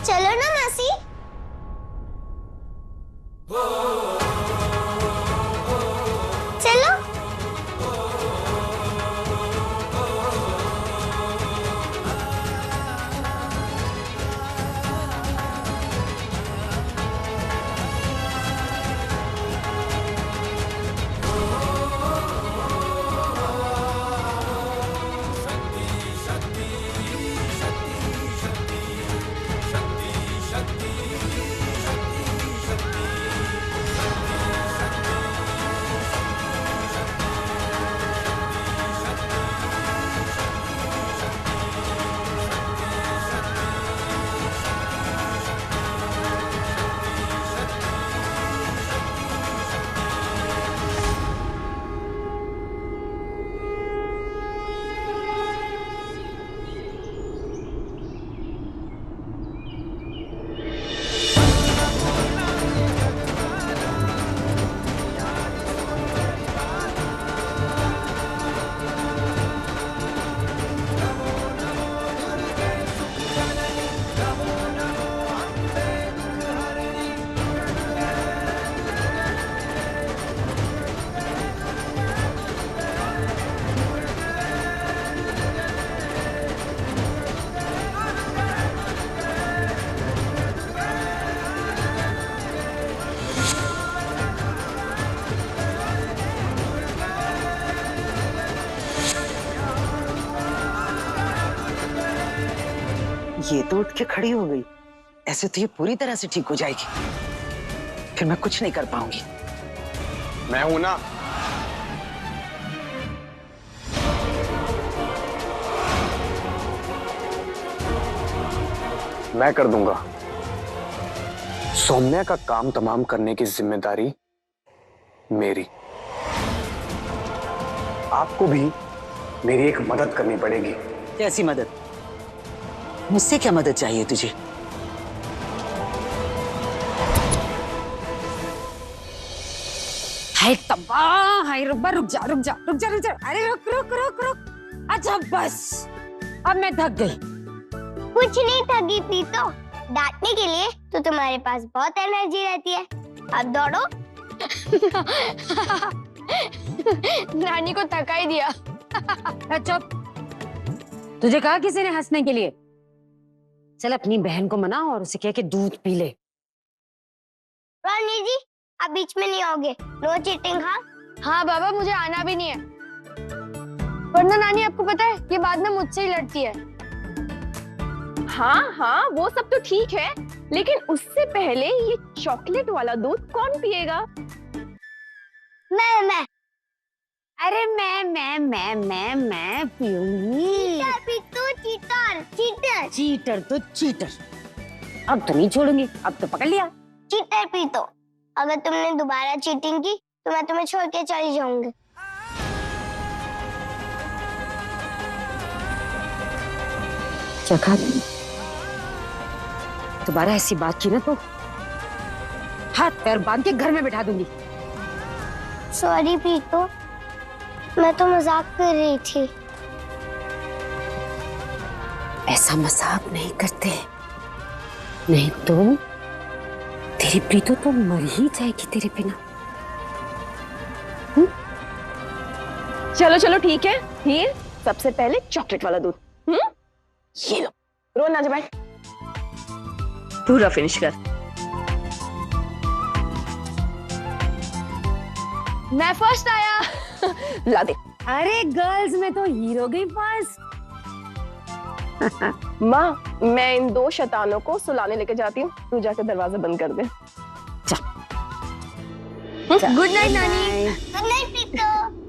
चलो ना मासी। चलो। ये तो उठ के खड़ी हो गई, ऐसे तो ये पूरी तरह से ठीक हो जाएगी, फिर मैं कुछ नहीं कर पाऊंगी। मैं हूं ना। मैं कर दूंगा। सौम्या का काम तमाम करने की जिम्मेदारी मेरी। आपको भी मेरी एक मदद करनी पड़ेगी। कैसी मदद? मुझसे क्या मदद चाहिए तुझे? हाय तब्बा, हाय रुक जा। अरे रुक। अच्छा बस, अब मैं थक गई। कुछ नहीं थकी प्रीतो, डांटने के लिए तो तुम्हारे पास बहुत एनर्जी रहती है। अब दौड़ो। नानी को थका ही दिया। चुप, तुझे कहा किसी ने हंसने के लिए? चल अपनी बहन को मना और उसे कह के दूध पी ले। रानी जी, आप बीच में नहीं आओगे। No cheating. हाँ बाबा, मुझे आना भी नहीं है, वरना नानी आपको पता है ये बाद में मुझसे ही लड़ती है। हाँ, वो सब तो ठीक है, लेकिन उससे पहले ये चॉकलेट वाला दूध कौन पिएगा? मैं। अरे मैं पीऊंगी। चीटर तो चीटर। अब तो नहीं छोड़ूंगी, अब तो पकड़ लिया। चीटर प्रीतो, अगर तुमने दोबारा चीटिंग की तो मैं तुम्हें छोड़ के चली जाऊंगी। चखा दोबारा ऐसी बात की ना तो हाथ पैर बांध के घर में बिठा दूंगी। सॉरी प्रीतो, मैं तो मजाक कर रही थी। ऐसा मजाक नहीं करते, नहीं तो तेरी प्रीतो तो मर ही जाएगी तेरे बिना। चलो ठीक है। हीर, सबसे पहले चॉकलेट वाला दूध। ये लो, रोना जा भाई, पूरा फिनिश कर। मैं फर्स्ट आया। ला दे। अरे गर्ल्स में तो हीरो गई फर्स्ट। माँ, मैं इन दो शैतानों को सुलाने लेके जाती हूँ, तू जाकर दरवाजा बंद कर दे। गुड नाइट नानी। Good night Preeto.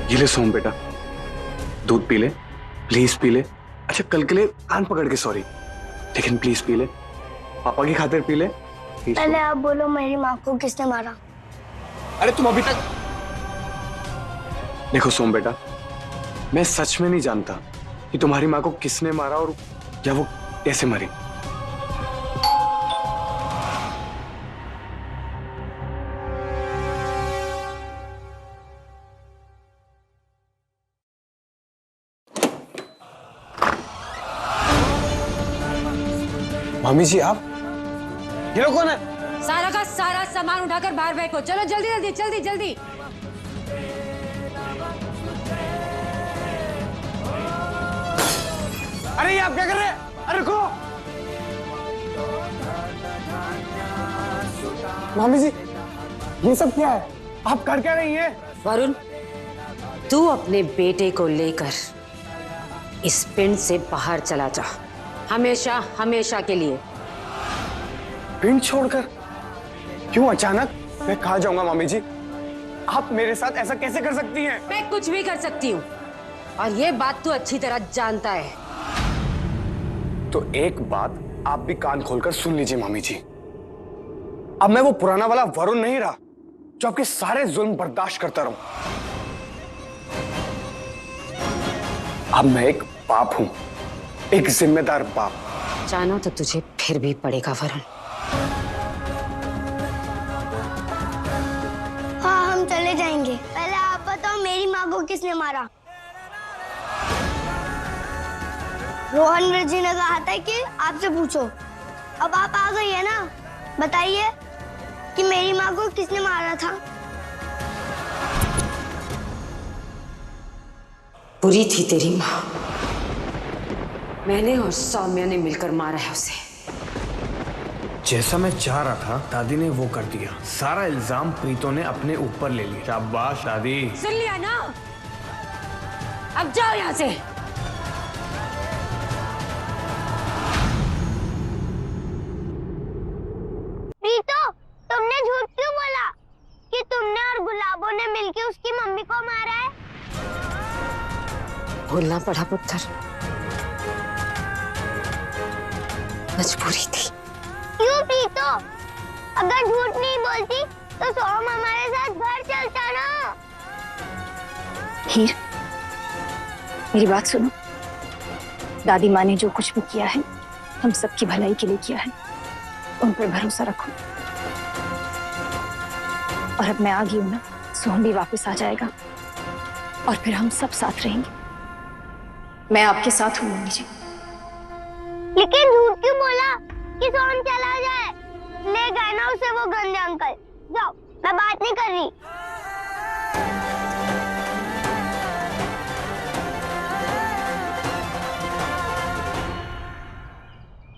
ये ले सोम बेटा, दूध पी ले, प्लीज पी ले। अच्छा, कल के लिए कान पकड़ के सॉरी, लेकिन प्लीज पी ले, पापा की खातिर पी ले। पहले आप बोलो मेरी माँ को किसने मारा। अरे तुम अभी तक देखो सोम बेटा, मैं सच में नहीं जानता कि तुम्हारी माँ को किसने मारा और या वो कैसे मरी। मामी जी आप, ये लोग कौन है? सारा का सारा सामान उठाकर बाहर फेंको। चलो जल्दी जल्दी जल्दी जल्दी। अरे ये आप क्या कर रहे हैं? अरे रुको। मामी जी ये सब क्या है? आप कर क्या रही हैं? वरुण, तू अपने बेटे को लेकर इस पिंड से बाहर चला जा, हमेशा हमेशा के लिए। पिंड छोड़कर? क्यों अचानक? मैं कहाँ जाऊंगा मामी जी? आप मेरे साथ ऐसा कैसे कर सकती हैं? मैं कुछ भी कर सकती हूँ और ये बात तू अच्छी तरह जानता है। तो एक बात आप भी कान खोलकर सुन लीजिए मामी जी, अब मैं वो पुराना वाला वरुण नहीं रहा जो आपके सारे जुल्म बर्दाश्त करता रहूं। अब मैं एक बाप हूं, एक जिम्मेदार बाप। जाना तो तुझे फिर भी पड़ेगा वरुण। हाँ हम चले जाएंगे। पहले आप बताओ मेरी माँ को किसने मारा। रोहन वीर जी ने कहा था कि आपसे पूछो। अब आप आ गई है ना, बताइए कि मेरी माँ को किसने मारा था। बुरी थी तेरी माँ, मैंने और सौम्या ने मिलकर मारा है उसे। जैसा मैं चाह रहा था दादी ने वो कर दिया। सारा इल्जाम प्रीतो ने अपने ऊपर ले लिया। शाबाश दादी। सुन लिया ना, अब जाओ यहाँ से। प्रीतो, तुमने झूठ क्यों बोला कि तुमने और गुलाबों ने मिलकर उसकी मम्मी को मारा है? बोलना पड़ा पुत्र, मजबूरी थी। क्यों प्रीतो? अगर झूठ नहीं बोलती तो सोम हमारे साथ घर चलता ना। हीर, मेरी बात सुनो। दादी माँ ने जो कुछ भी किया है हम सबकी भलाई के लिए किया है, उन पर भरोसा रखो। और अब मैं आ गई हूं ना, सोहम भी वापस आ जाएगा और फिर हम सब साथ रहेंगे। मैं आपके साथ हूँ मम्मी जी। लेकिन झूठ क्यों बोला कि सोहम चला जाए? ले गए ना उसे वो गंदे अंकल। जाओ, मैं बात नहीं कर रही।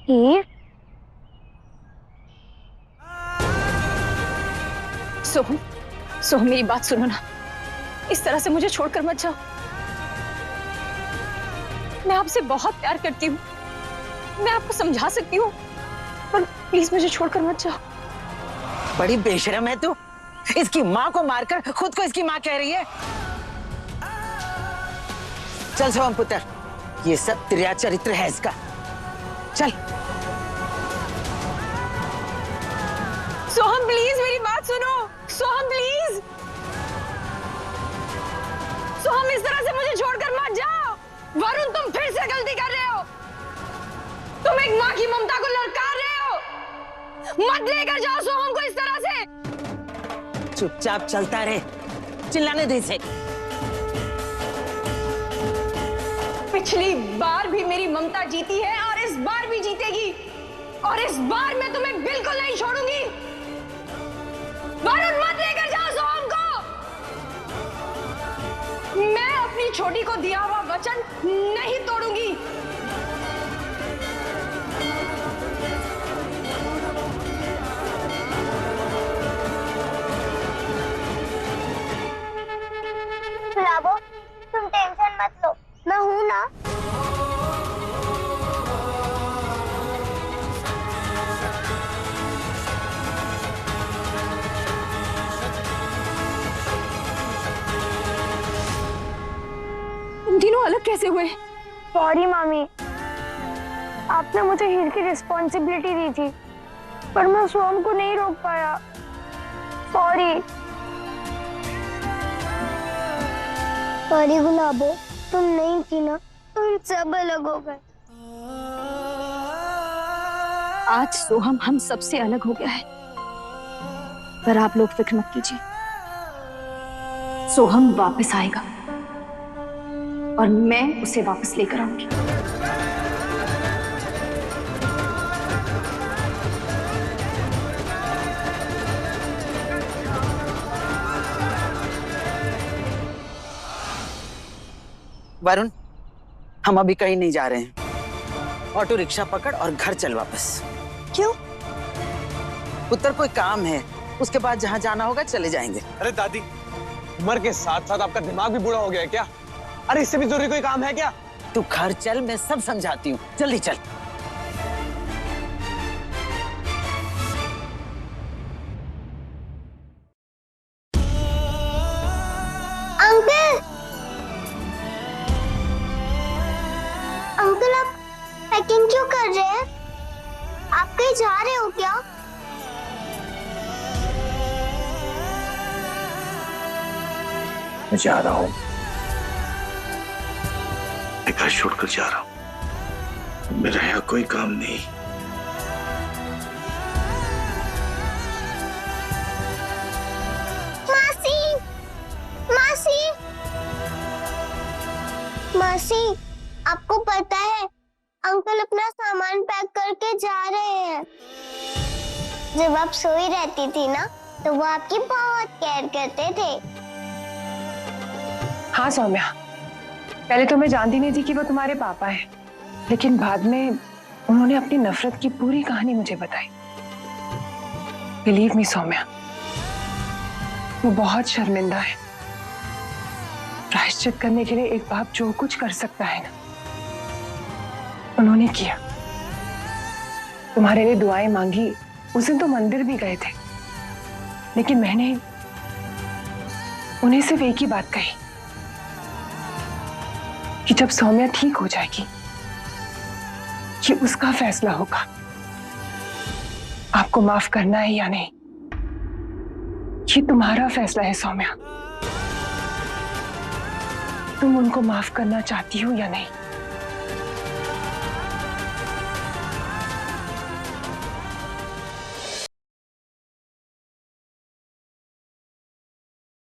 हीर, सोहम, सोहम मेरी बात सुनो ना, इस तरह से मुझे छोड़कर मत जाओ। मैं आपसे बहुत प्यार करती हूँ, मैं आपको समझा सकती हूँ, पर प्लीज मुझे छोड़कर मत जाओ। बड़ी बेशरम है तू, इसकी माँ को मारकर खुद को इसकी माँ कह रही है। चल सोहम पुत्र, ये सब तेरा चरित्र है इसका। चल। सोहम प्लीज मेरी बात सुनो। सोहम प्लीज, सोहम इस तरह से मुझे छोड़कर मत जाओ। वरुण तुम फिर से गलती कर रहे हो, तुम एक माँ की ममता को ललकार रहे हो। मत लेकर जाओ सोहम को इस तरह से। चुपचाप चलता रहे, चिल्लाने दे इसे। पिछली बार भी मेरी ममता जीती है और इस बार भी जीतेगी, और इस बार मैं तुम्हें बिल्कुल नहीं छोड़ूंगी। वरुण मत लेकर जाओ सोहम को। मैं अपनी छोटी को दिया हुआ वचन नहीं तोड़ूंगी। गुलाबो, तुम टेंशन मत लो, मैं हूं ना। तुम तीनों अलग कैसे हुए? सॉरी मामी, आपने मुझे हीर की रिस्पॉन्सिबिलिटी दी थी, पर मैं सोहम को नहीं रोक पाया। सॉरी। सॉरी गुलाबो, तुम नहीं थी ना तो हम सब अलग हो गए। आज सोहम हम सबसे अलग हो गया है, पर आप लोग फिक्र मत कीजिए, सोहम वापस आएगा और मैं उसे वापस लेकर आऊंगी। वरुण, हम अभी कहीं नहीं जा रहे हैं। ऑटो रिक्शा पकड़ और घर चल वापस। क्यों? पुत्र कोई काम है, उसके बाद जहाँ जाना होगा चले जाएंगे। अरे दादी, उम्र के साथ साथ आपका दिमाग भी बूढ़ा हो गया है क्या? अरे इससे भी जरूरी कोई काम है क्या? तू घर चल, मैं सब समझाती हूँ, जल्दी चल। अंकल, अंकल आप पैकिंग क्यों कर रहे हैं? आप कहीं जा रहे हो क्या? मैं जा रहा हूँ, मैं घर छोड़कर जा रहा हूँ। मेरा यहाँ कोई काम नहीं। मासी, मासी, मासी, आपको पता है अंकल अपना सामान पैक करके जा रहे हैं। जब आप सोई रहती थी ना तो वो आपकी बहुत केयर करते थे। हाँ सौम्या, पहले तो मैं जानती नहीं थी कि वो तुम्हारे पापा हैं, लेकिन बाद में उन्होंने अपनी नफरत की पूरी कहानी मुझे बताई। बिलीव मी सौम्या, वो बहुत शर्मिंदा है। प्रायश्चित करने के लिए एक बाप जो कुछ कर सकता है ना, उन्होंने किया। तुम्हारे लिए दुआएं मांगी, उस दिन तो मंदिर भी गए थे, लेकिन मैंने उन्हें सिर्फ एक ही बात कही कि जब सौम्या ठीक हो जाएगी, ये उसका फैसला होगा आपको माफ करना है या नहीं। ये तुम्हारा फैसला है सौम्या, तुम उनको माफ करना चाहती हो या नहीं।